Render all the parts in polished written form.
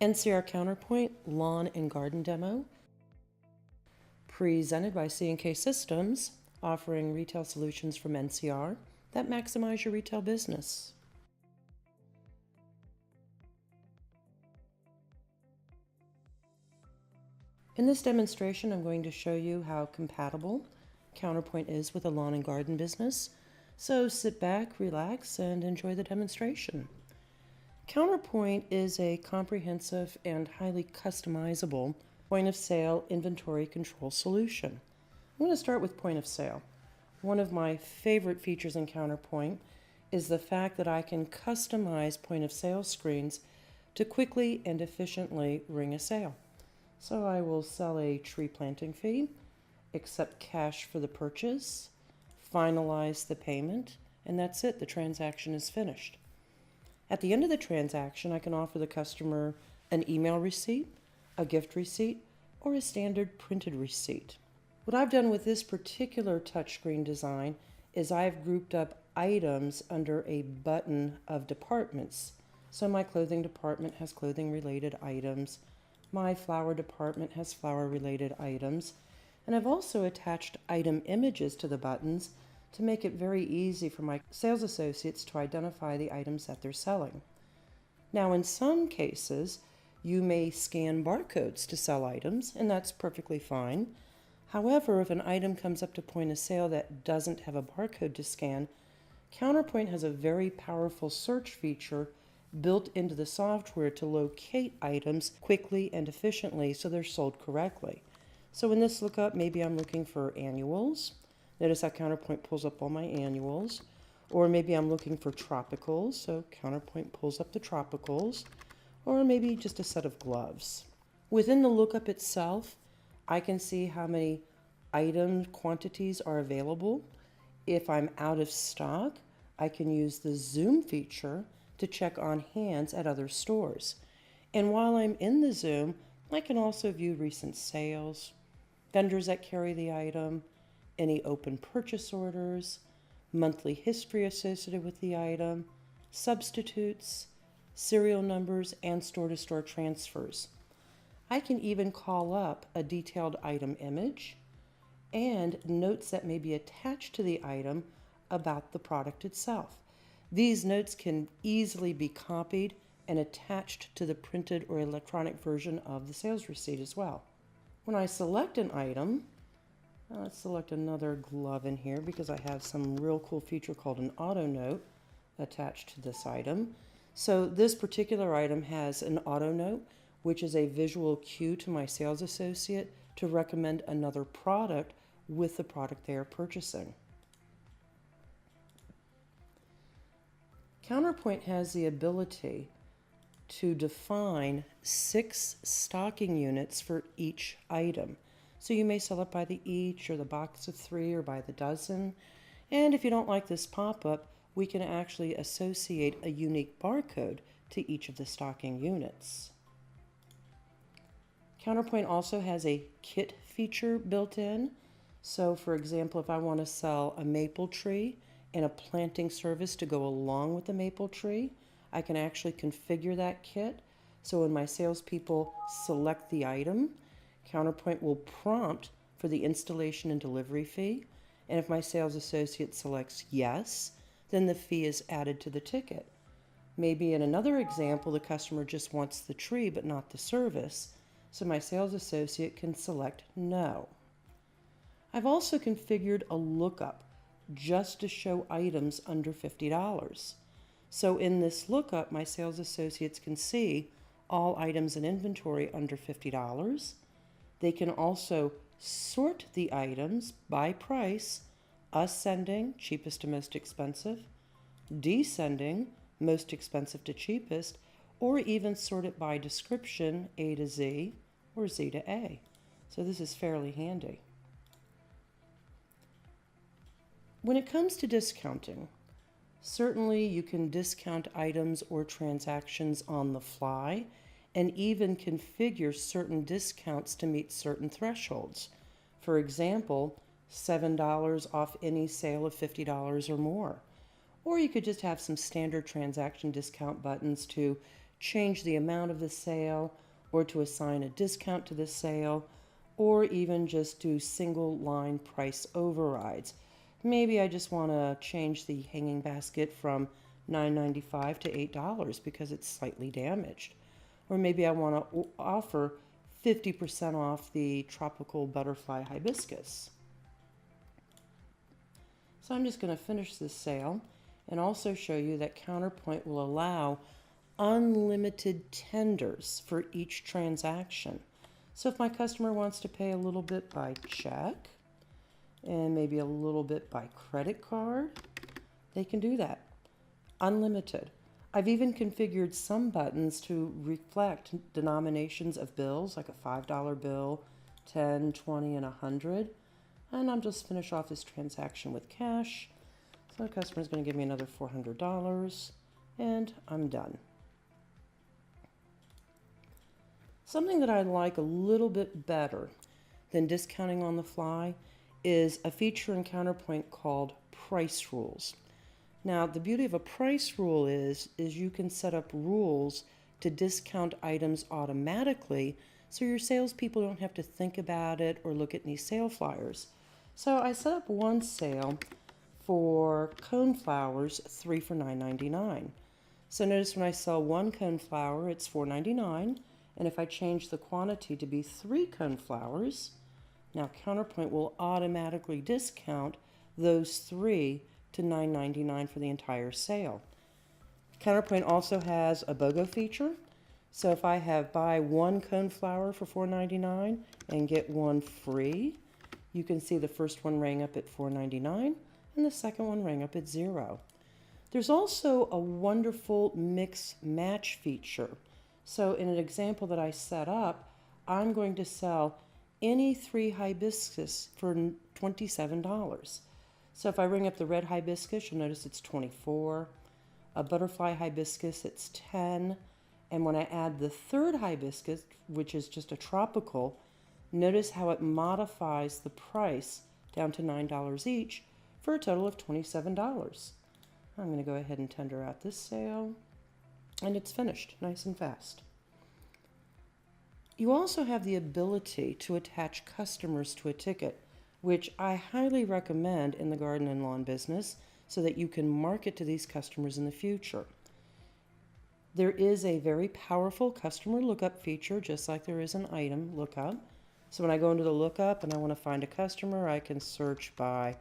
NCR Counterpoint Lawn and Garden Demo, presented by C&K Systems, offering retail solutions from NCR that maximize your retail business. In this demonstration, I'm going to show you how compatible Counterpoint is with a lawn and garden business. So sit back, relax, and enjoy the demonstration. Counterpoint is a comprehensive and highly customizable point-of-sale inventory control solution. I'm going to start with point of sale. One of my favorite features in Counterpoint is the fact that I can customize point-of-sale screens to quickly and efficiently ring a sale. So I will sell a tree planting fee, accept cash for the purchase, finalize the payment, and that's it. The transaction is finished. At the end of the transaction, I can offer the customer an email receipt, a gift receipt, or a standard printed receipt. What I've done with this particular touchscreen design is I've grouped up items under a button of departments. So my clothing department has clothing-related items, my flower department has flower-related items, and I've also attached item images to the buttons to make it very easy for my sales associates to identify the items that they're selling. Now, in some cases, you may scan barcodes to sell items, and that's perfectly fine. However, if an item comes up to point of sale that doesn't have a barcode to scan, Counterpoint has a very powerful search feature built into the software to locate items quickly and efficiently so they're sold correctly. So in this lookup, maybe I'm looking for annuals. Notice how Counterpoint pulls up all my annuals. Or maybe I'm looking for tropicals, so Counterpoint pulls up the tropicals. Or maybe just a set of gloves. Within the lookup itself, I can see how many item quantities are available. If I'm out of stock, I can use the zoom feature to check on hands at other stores. And while I'm in the zoom, I can also view recent sales, vendors that carry the item, any open purchase orders, monthly history associated with the item, substitutes, serial numbers, and store-to-store transfers. I can even call up a detailed item image and notes that may be attached to the item about the product itself. These notes can easily be copied and attached to the printed or electronic version of the sales receipt as well. When I select an item, let's select another glove in here because I have some real cool feature called an auto note attached to this item. So this particular item has an auto note, which is a visual cue to my sales associate to recommend another product with the product they are purchasing. Counterpoint has the ability to define 6 stocking units for each item. So you may sell it by the each or the box of 3 or by the dozen. And if you don't like this pop-up, we can actually associate a unique barcode to each of the stocking units. Counterpoint also has a kit feature built in. So for example, if I want to sell a maple tree and a planting service to go along with the maple tree, I can actually configure that kit. So when my salespeople select the item, Counterpoint will prompt for the installation and delivery fee. And if my sales associate selects yes, then the fee is added to the ticket. Maybe in another example, the customer just wants the tree but not the service, so my sales associate can select no. I've also configured a lookup just to show items under $50. So in this lookup, my sales associates can see all items in inventory under $50. They can also sort the items by price, ascending, cheapest to most expensive, descending, most expensive to cheapest, or even sort it by description, A to Z, or Z to A. So this is fairly handy. When it comes to discounting, certainly you can discount items or transactions on the fly and even configure certain discounts to meet certain thresholds. For example, $7 off any sale of $50 or more. Or you could just have some standard transaction discount buttons to change the amount of the sale, or to assign a discount to the sale, or even just do single line price overrides. Maybe I just want to change the hanging basket from $9.95 to $8 because it's slightly damaged. Or maybe I want to offer 50% off the tropical butterfly hibiscus. So I'm just going to finish this sale and also show you that Counterpoint will allow unlimited tenders for each transaction. So if my customer wants to pay a little bit by check and maybe a little bit by credit card, they can do that. Unlimited. I've even configured some buttons to reflect denominations of bills, like a $5 bill, 10, 20, and 100. And I'll just finish off this transaction with cash. So the customer is going to give me another $400, and I'm done. Something that I like a little bit better than discounting on the fly is a feature in Counterpoint called price rules. Now, the beauty of a price rule is you can set up rules to discount items automatically so your salespeople don't have to think about it or look at any sale flyers. So I set up one sale for cone flowers, 3 for $9.99. So notice when I sell one cone flower, it's $4.99. And if I change the quantity to be 3 cone flowers, now Counterpoint will automatically discount those 3 to $9.99 for the entire sale. Counterpoint also has a BOGO feature. So if I have buy 1 cone flower for $4.99 and get 1 free, you can see the first one rang up at $4.99 and the second one rang up at $0. There's also a wonderful mix match feature. So in an example that I set up, I'm going to sell any 3 hibiscus for $27. So if I ring up the red hibiscus, you'll notice it's $24. A butterfly hibiscus, it's $10. And when I add the 3rd hibiscus, which is just a tropical, notice how it modifies the price down to $9 each for a total of $27. I'm going to go ahead and tender out this sale, and it's finished nice and fast. You also have the ability to attach customers to a ticket, which I highly recommend in the garden and lawn business so that you can market to these customers in the future. There is a very powerful customer lookup feature, just like there is an item lookup. So when I go into the lookup and I want to find a customer, I can search by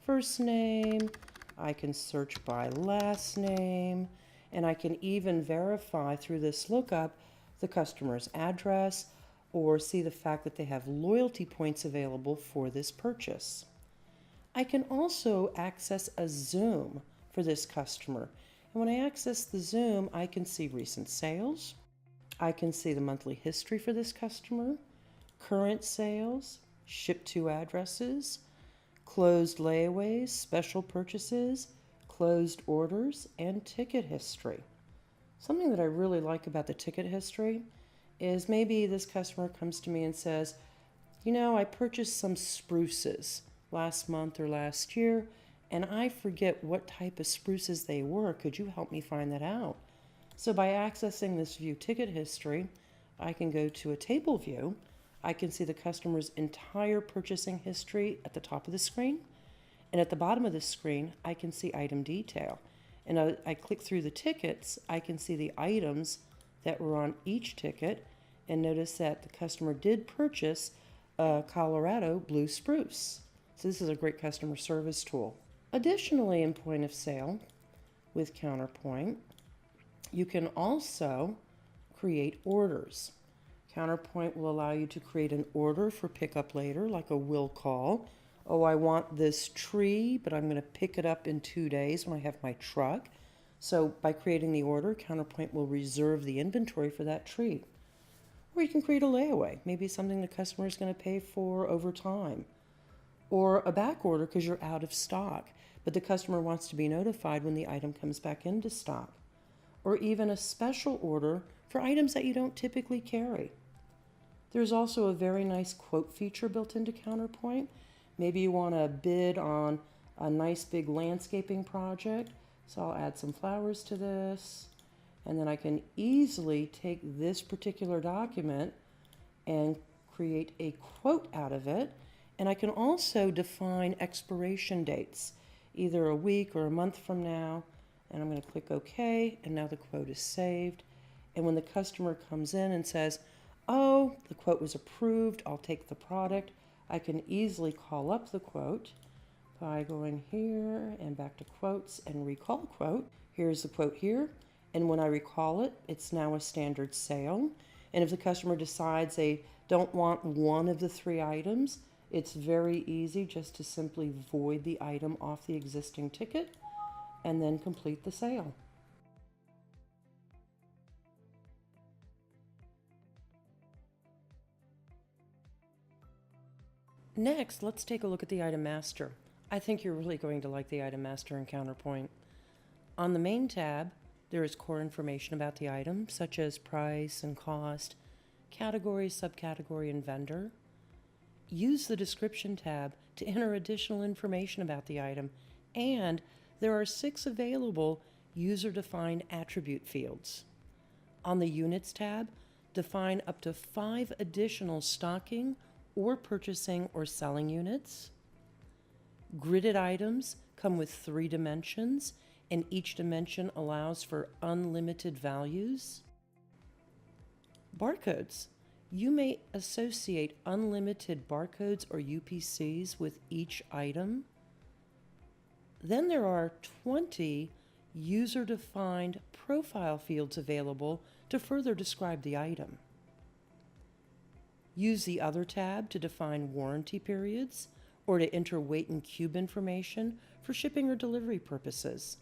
first name, I can search by last name, and I can even verify through this lookup the customer's address or see the fact that they have loyalty points available for this purchase. I can also access a Zoom for this customer. And when I access the Zoom, I can see recent sales. I can see the monthly history for this customer, current sales, ship to addresses, closed layaways, special purchases, closed orders, and ticket history. Something that I really like about the ticket history is maybe this customer comes to me and says, you know, I purchased some spruces last month or last year, and I forget what type of spruces they were. Could you help me find that out? So by accessing this view ticket history, I can go to a table view. I can see the customer's entire purchasing history at the top of the screen. And at the bottom of the screen, I can see item detail. And I click through the tickets, I can see the items that were on each ticket, and notice that the customer did purchase a Colorado blue spruce. So this is a great customer service tool. Additionally, in point of sale with Counterpoint, you can also create orders. Counterpoint will allow you to create an order for pickup later, like a will call. Oh, I want this tree, but I'm going to pick it up in 2 days when I have my truck. So by creating the order, Counterpoint will reserve the inventory for that tree. Or you can create a layaway, maybe something the customer is going to pay for over time. Or a back order because you're out of stock, but the customer wants to be notified when the item comes back into stock. Or even a special order for items that you don't typically carry. There's also a very nice quote feature built into Counterpoint. Maybe you want to bid on a nice big landscaping project. So I'll add some flowers to this. And then I can easily take this particular document and create a quote out of it. And I can also define expiration dates, either a week or a month from now. And I'm going to click OK, and now the quote is saved. And when the customer comes in and says, oh, the quote was approved, I'll take the product, I can easily call up the quote by going here and back to quotes and recall quote. Here's the quote here. And when I recall it, it's now a standard sale. And if the customer decides they don't want one of the 3 items, it's very easy just to simply void the item off the existing ticket and then complete the sale. Next, let's take a look at the item master. I think you're really going to like the item master in Counterpoint. On the main tab, there is core information about the item, such as price and cost, category, subcategory, and vendor. Use the description tab to enter additional information about the item, and there are 6 available user-defined attribute fields. On the Units tab, define up to 5 additional stocking or purchasing or selling units. Gridded items come with 3 dimensions, and each dimension allows for unlimited values. Barcodes. You may associate unlimited barcodes or UPCs with each item. Then there are 20 user-defined profile fields available to further describe the item. Use the Other tab to define warranty periods or to enter weight and cube information for shipping or delivery purposes.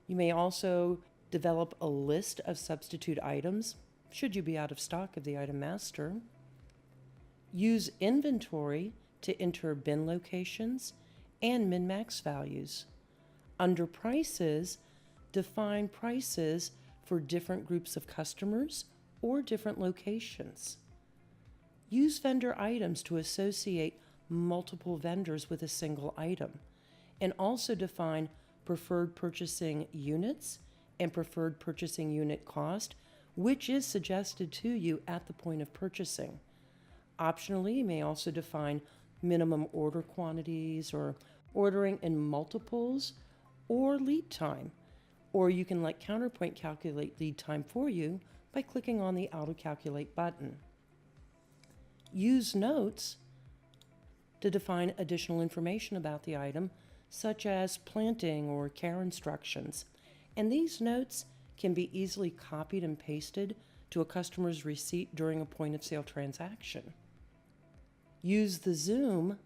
You may also develop a list of substitute items should you be out of stock of the item master. Use Inventory to enter bin locations and min-max values. Under Prices, define prices for different groups of customers or different locations. Use vendor items to associate multiple vendors with a single item, and also define preferred purchasing units and preferred purchasing unit cost, which is suggested to you at the point of purchasing. Optionally, you may also define minimum order quantities or ordering in multiples or lead time, or you can let Counterpoint calculate lead time for you by clicking on the Auto Calculate button. Use Notes to define additional information about the item, such as planting or care instructions, and these notes can be easily copied and pasted to a customer's receipt during a point-of-sale transaction. Use the Zoom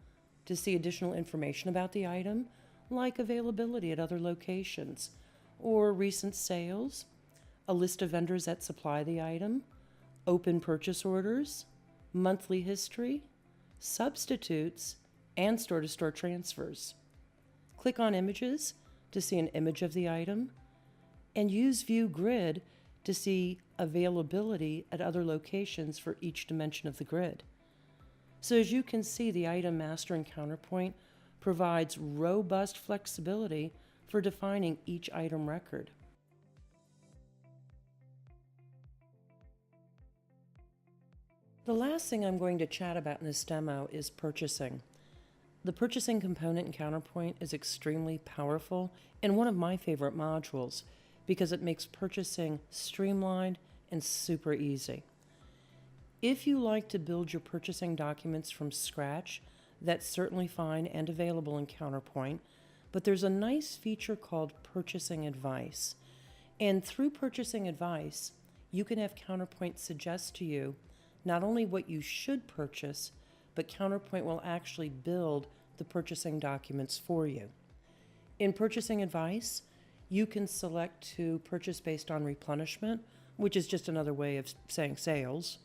to see additional information about the item, like availability at other locations, or recent sales, a list of vendors that supply the item, open purchase orders, monthly history, substitutes, and store-to-store transfers. Click on Images to see an image of the item, and use View Grid to see availability at other locations for each dimension of the grid. So as you can see, the Item Master in Counterpoint provides robust flexibility for defining each item record. The last thing I'm going to chat about in this demo is purchasing. The purchasing component in Counterpoint is extremely powerful and one of my favorite modules because it makes purchasing streamlined and super easy. If you like to build your purchasing documents from scratch, that's certainly fine and available in Counterpoint, but there's a nice feature called Purchasing Advice. And through Purchasing Advice, you can have Counterpoint suggest to you not only what you should purchase, but Counterpoint will actually build the purchasing documents for you. In Purchasing Advice, you can select to purchase based on replenishment, which is just another way of saying sales.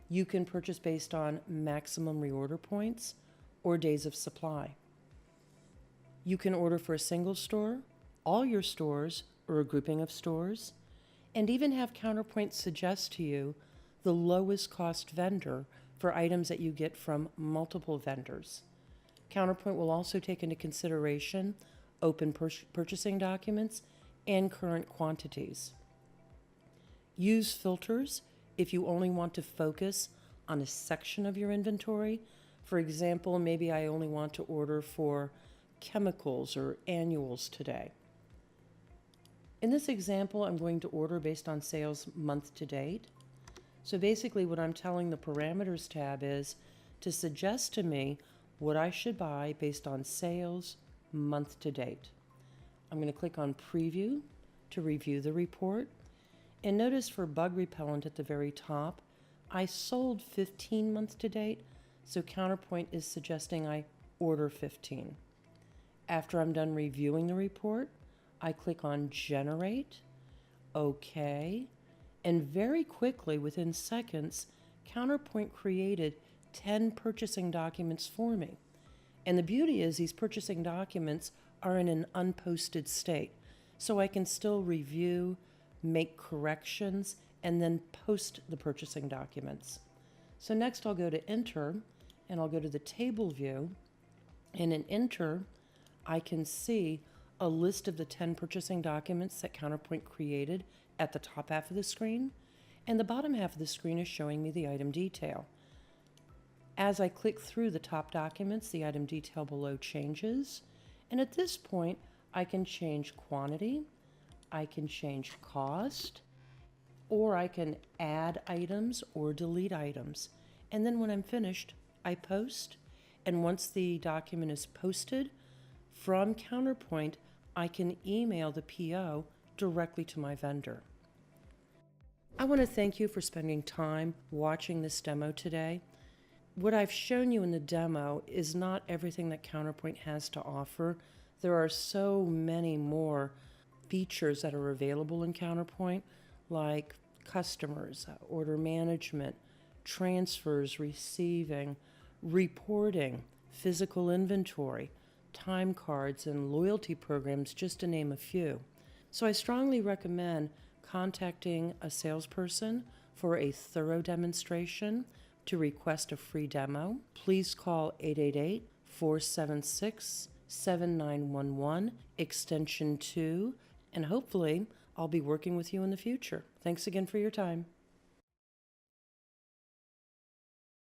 You can purchase based on maximum reorder points or days of supply. You can order for a single store, all your stores, or a grouping of stores, and even have Counterpoint suggest to you the lowest cost vendor for items that you get from multiple vendors. Counterpoint will also take into consideration open purchasing documents and current quantities. Use filters if you only want to focus on a section of your inventory. For example, maybe I only want to order for chemicals or annuals today. In this example, I'm going to order based on sales month to date. So basically what I'm telling the parameters tab is to suggest to me what I should buy based on sales month to date. I'm going to click on preview to review the report. And notice for bug repellent at the very top, I sold 15 month to date, so Counterpoint is suggesting I order 15. After I'm done reviewing the report, I click on Generate, OK, and very quickly, within seconds, Counterpoint created 10 purchasing documents for me. And the beauty is these purchasing documents are in an unposted state, so I can still review, make corrections, and then post the purchasing documents. So next I'll go to Enter, and I'll go to the table view, and in Enter, I can see a list of the 10 purchasing documents that Counterpoint created at the top half of the screen, and the bottom half of the screen is showing me the item detail. As I click through the top documents, the item detail below changes, and at this point, I can change quantity, I can change cost, or I can add items or delete items. And then when I'm finished, I post, and once the document is posted, from Counterpoint, I can email the PO directly to my vendor. I want to thank you for spending time watching this demo today. What I've shown you in the demo is not everything that Counterpoint has to offer. There are so many more features that are available in Counterpoint, like customers, order management, transfers, receiving, reporting, physical inventory, time cards, and loyalty programs, just to name a few. So I strongly recommend contacting a salesperson for a thorough demonstration. To request a free demo, please call 888-476-7911, extension 2, and hopefully I'll be working with you in the future. Thanks again for your time.